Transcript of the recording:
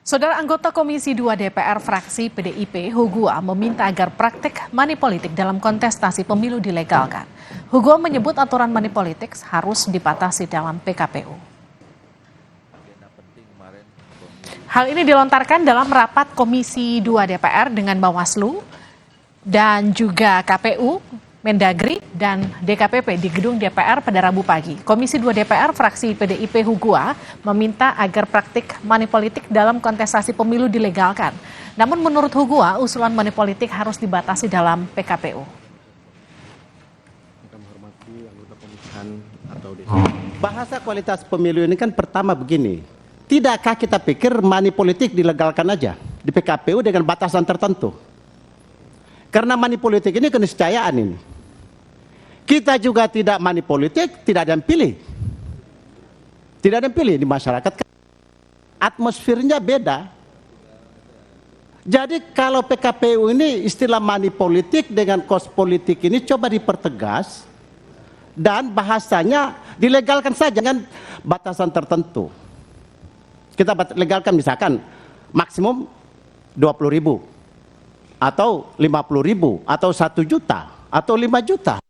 Saudara anggota Komisi 2 DPR fraksi PDIP, Hugua, meminta agar praktik money politik dalam kontestasi pemilu dilegalkan. Hugua menyebut aturan money politik harus dibatasi dalam PKPU. Hal ini dilontarkan dalam rapat Komisi 2 DPR dengan Bawaslu dan juga KPU, Mendagri, dan DKPP di gedung DPR pada Rabu pagi. Komisi 2 DPR fraksi PDIP Hugua meminta agar praktik money politik dalam kontestasi pemilu dilegalkan. Namun menurut Hugua, usulan money politik harus dibatasi dalam PKPU. Bahasa kualitas pemilu ini kan pertama begini. Tidakkah kita pikir money politik dilegalkan aja di PKPU dengan batasan tertentu? Karena money politik ini keniscayaan ini. Kita juga tidak money politik, tidak ada yang pilih. Tidak ada yang pilih di masyarakat. Atmosfernya beda. Jadi kalau PKPU ini istilah money politik dengan kos politik ini coba dipertegas dan bahasanya dilegalkan saja dengan batasan tertentu. Kita legalkan misalkan maksimum 20.000 atau 50.000 atau 1 juta atau 5 juta.